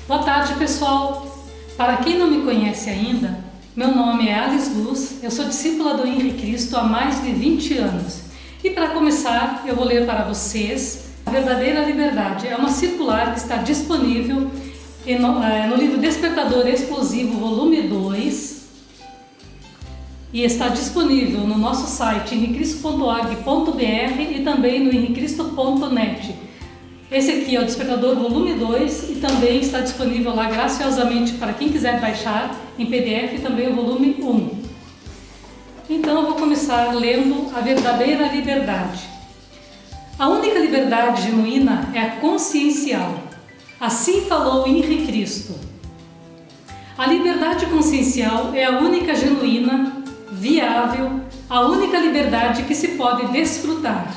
Boa tarde, pessoal! Para quem não me conhece ainda, meu nome é Alice Luz, eu sou discípula do Henrique Cristo há mais de 20 anos. E para começar, eu vou ler para vocês A Verdadeira Liberdade. É uma circular que está disponível no livro Despertador Explosivo, volume 2, e está disponível no nosso site henricristo.org.br e também no henricristo.net. Esse aqui é o Despertador volume 2 e também está disponível lá graciosamente para quem quiser baixar em PDF e também o volume 1. Então eu vou começar lendo A Verdadeira Liberdade. A única liberdade genuína é a consciencial. Assim falou Henrique Cristo. A liberdade consciencial é a única genuína, viável, a única liberdade que se pode desfrutar.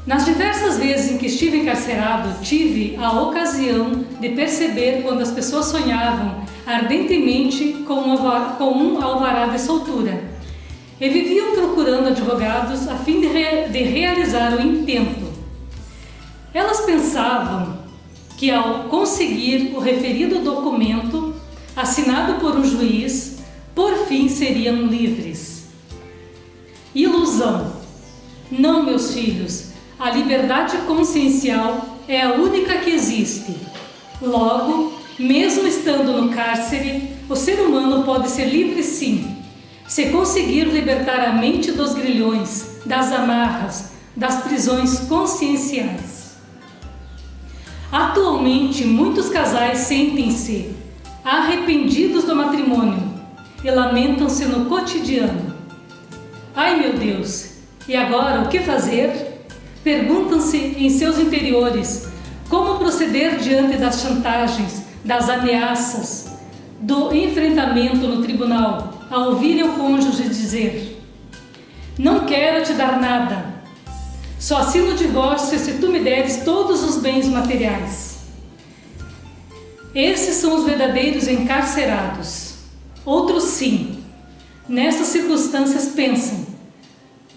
Nas diversas vezes em que estive encarcerado, tive a ocasião de perceber quando as pessoas sonhavam ardentemente com um alvará de soltura e viviam procurando advogados a fim de realizar o intento. Elas pensavam que ao conseguir o referido documento, assinado por um juiz, por fim seriam livres. Ilusão! Não, meus filhos. A liberdade consciencial é a única que existe. Logo, mesmo estando no cárcere, o ser humano pode ser livre sim, se conseguir libertar a mente dos grilhões, das amarras, das prisões conscienciais. Atualmente, muitos casais sentem-se arrependidos do matrimônio e lamentam-se no cotidiano. Ai meu Deus, e agora o que fazer? Perguntam-se em seus interiores como proceder diante das chantagens, das ameaças, do enfrentamento no tribunal, ao ouvirem o cônjuge dizer: não quero te dar nada, só assino o divórcio se tu me deres todos os bens materiais. Esses são os verdadeiros encarcerados. Outros sim, nessas circunstâncias pensam: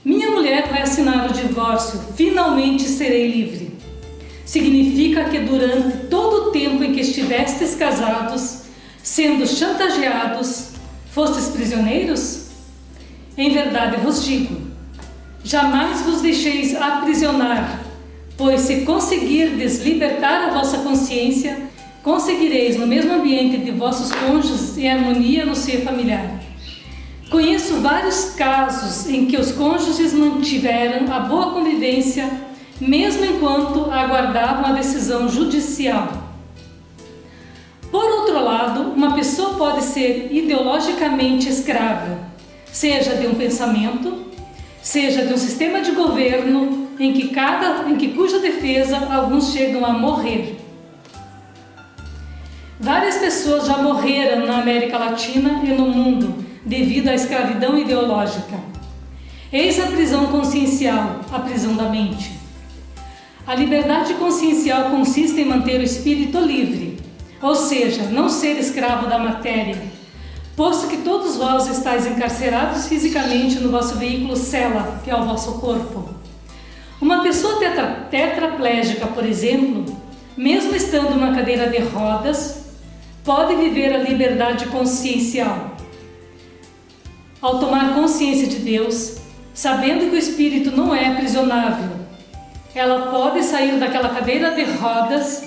minha mulher vai assinar o divórcio, finalmente serei livre. Significa que durante todo o tempo em que estivestes casados, sendo chantageados, fostes prisioneiros? Em verdade vos digo, jamais vos deixeis aprisionar, pois se conseguirdes libertar a vossa consciência, conseguireis no mesmo ambiente de vossos cônjuges em harmonia no seio familiar. Conheço vários casos em que os cônjuges mantiveram a boa convivência, mesmo enquanto aguardavam a decisão judicial. Por outro lado, uma pessoa pode ser ideologicamente escrava, seja de um pensamento, seja de um sistema de governo em cuja defesa alguns chegam a morrer. Várias pessoas já morreram na América Latina e no mundo devido à escravidão ideológica. Eis a prisão consciencial, a prisão da mente. A liberdade consciencial consiste em manter o espírito livre, ou seja, não ser escravo da matéria, posto que todos vós estáis encarcerados fisicamente no vosso veículo cela, que é o vosso corpo. Uma pessoa tetraplégica, por exemplo, mesmo estando numa cadeira de rodas, pode viver a liberdade consciencial. Ao tomar consciência de Deus, sabendo que o espírito não é aprisionável, ela pode sair daquela cadeira de rodas,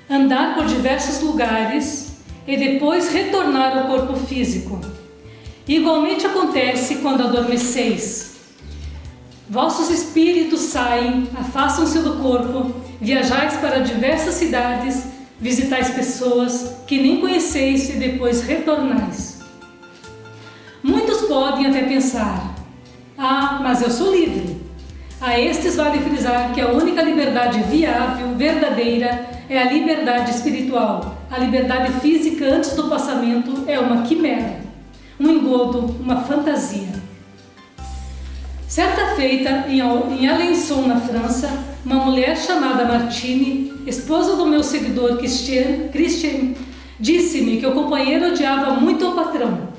andar por diversos lugares e depois retornar ao corpo físico. Igualmente acontece quando adormeceis. Vossos espíritos saem, afastam-se do corpo, viajais para diversas cidades, visitais pessoas que nem conheceis e depois retornais. Muitos podem até pensar: ah, mas eu sou livre. A estes vale frisar que a única liberdade viável, verdadeira, é a liberdade espiritual. A liberdade física antes do passamento é uma quimera, um engodo, uma fantasia. Certa feita, em Alençon, na França, uma mulher chamada Martine, esposa do meu seguidor Christian, disse-me que o companheiro odiava muito o patrão.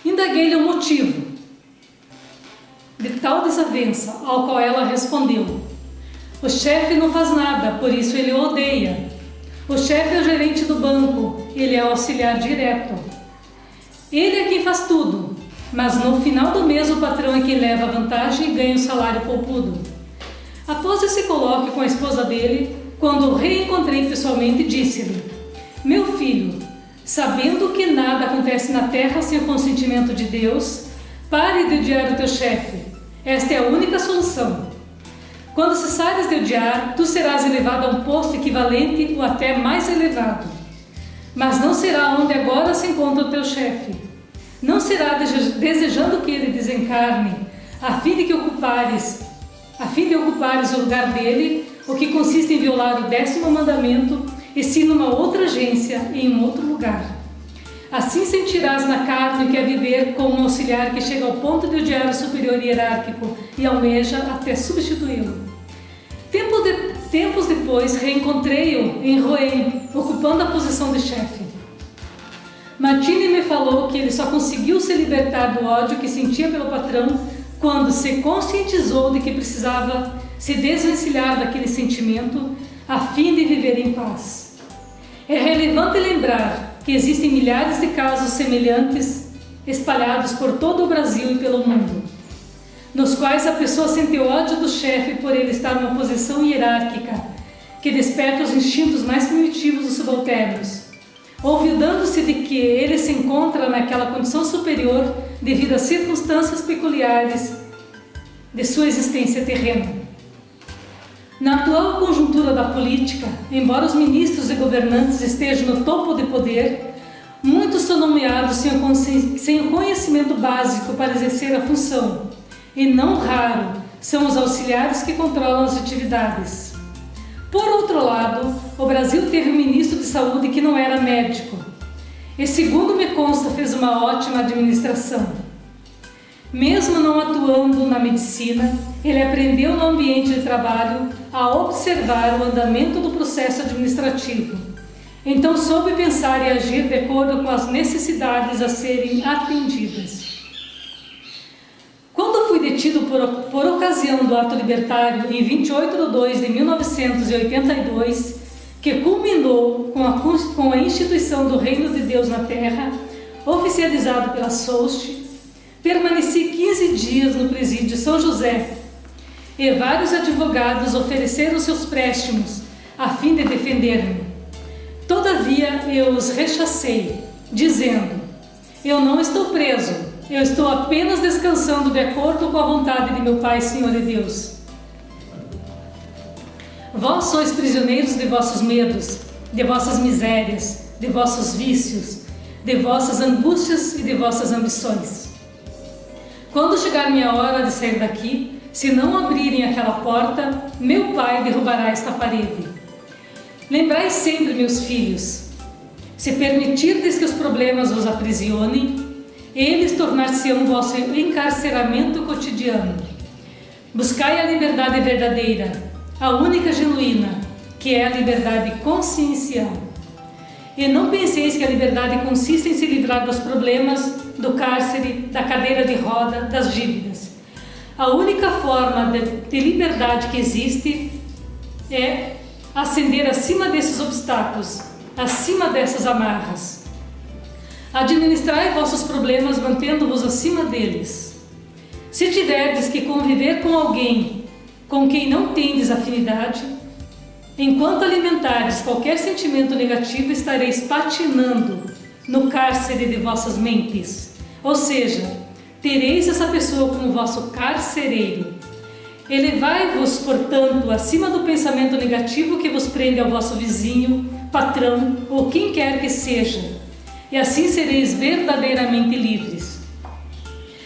Indaguei-lhe o motivo de tal desavença, ao qual ela respondeu: o chefe não faz nada, por isso ele o odeia. O chefe é o gerente do banco, ele é o auxiliar direto. Ele é quem faz tudo, mas no final do mês o patrão é quem leva a vantagem e ganha o salário poupudo. Após esse colóquio com a esposa dele, quando o reencontrei pessoalmente, disse-lhe: meu filho, sabendo que nada acontece na terra sem o consentimento de Deus, pare de odiar o teu chefe. Esta é a única solução. Quando cessares de odiar, tu serás elevado a um posto equivalente ou até mais elevado. Mas não será onde agora se encontra o teu chefe. Não será desejando que ele desencarne, a fim de ocupares o lugar dele, o que consiste em violar o 10º mandamento, e sim numa outra agência e em um outro lugar. Assim sentirás na carne o que é viver com um auxiliar que chega ao ponto de odiar o superior hierárquico e almeja até substituí-lo. Tempos depois, reencontrei-o em Rouen, ocupando a posição de chefe. Martini me falou que ele só conseguiu se libertar do ódio que sentia pelo patrão quando se conscientizou de que precisava se desvencilhar daquele sentimento a fim de viver em paz. É relevante lembrar que existem milhares de casos semelhantes espalhados por todo o Brasil e pelo mundo, nos quais a pessoa sente ódio do chefe por ele estar numa posição hierárquica que desperta os instintos mais primitivos dos subalternos, olvidando-se de que ele se encontra naquela condição superior devido às circunstâncias peculiares de sua existência terrena. Na atual conjuntura da política, embora os ministros e governantes estejam no topo de poder, muitos são nomeados sem o conhecimento básico para exercer a função, e não raro são os auxiliares que controlam as atividades. Por outro lado, o Brasil teve um ministro de saúde que não era médico, e segundo me consta fez uma ótima administração. Mesmo não atuando na medicina, ele aprendeu no ambiente de trabalho a observar o andamento do processo administrativo. Então soube pensar e agir de acordo com as necessidades a serem atendidas. Quando fui detido por ocasião do ato libertário em 28 de 2 de 1982, que culminou com a instituição do Reino de Deus na Terra, oficializado pela SOST, permaneci 15 dias no presídio São José, e vários advogados ofereceram seus préstimos a fim de defender-me. Todavia eu os rechacei, dizendo: eu não estou preso, eu estou apenas descansando de acordo com a vontade de meu Pai, Senhor e Deus. Vós sois prisioneiros de vossos medos, de vossas misérias, de vossos vícios, de vossas angústias e de vossas ambições. Quando chegar minha hora de sair daqui, se não abrirem aquela porta, meu Pai derrubará esta parede. Lembrai sempre, meus filhos, se permitirdes que os problemas vos aprisionem, eles tornar-se-ão vosso encarceramento cotidiano. Buscai a liberdade verdadeira, a única genuína, que é a liberdade consciencial. E não penseis que a liberdade consiste em se livrar dos problemas, do cárcere, da cadeira de roda, das dívidas. A única forma de liberdade que existe é ascender acima desses obstáculos, acima dessas amarras. Administrai vossos problemas mantendo-vos acima deles. Se tiverdes que conviver com alguém com quem não tendes afinidade, enquanto alimentares qualquer sentimento negativo, estareis patinando no cárcere de vossas mentes. Ou seja, tereis essa pessoa como vosso carcereiro. Elevai-vos, portanto, acima do pensamento negativo que vos prende ao vosso vizinho, patrão ou quem quer que seja, e assim sereis verdadeiramente livres.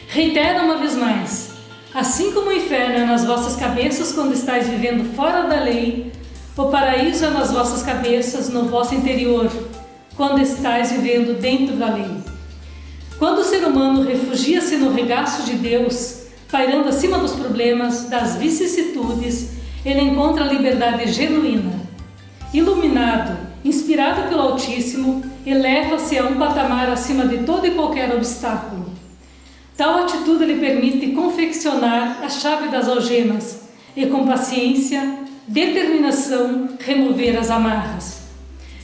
Reitero uma vez mais: assim como o inferno é nas vossas cabeças quando estáis vivendo fora da lei, o paraíso é nas vossas cabeças, no vosso interior, quando estáis vivendo dentro da lei. Quando o ser humano refugia-se no regaço de Deus, pairando acima dos problemas, das vicissitudes, ele encontra a liberdade genuína. Iluminado, inspirado pelo Altíssimo, eleva-se a um patamar acima de todo e qualquer obstáculo. Tal atitude lhe permite confeccionar a chave das algemas e, com paciência, determinação, remover as amarras.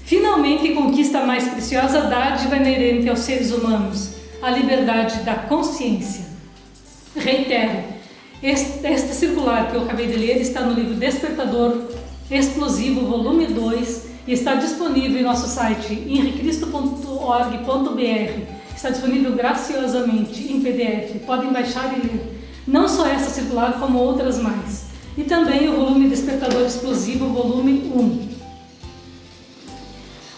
finalmente conquista a mais preciosa dádiva inerente aos seres humanos, a liberdade da consciência. Reitero, esta circular que eu acabei de ler está no livro Despertador Explosivo, volume 2, e está disponível em nosso site henricristo.org.br. Está disponível graciosamente em PDF, podem baixar e ler. Não só essa circular, como outras mais. E também o volume Despertador Explosivo, volume 1.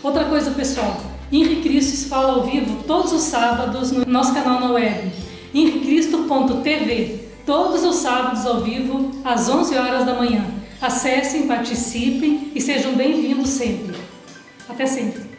Outra coisa, pessoal, Henri Cristo fala ao vivo todos os sábados no nosso canal na web, henricristo.tv, todos os sábados ao vivo, às 11 horas da manhã. Acessem, participem e sejam bem-vindos sempre. Até sempre!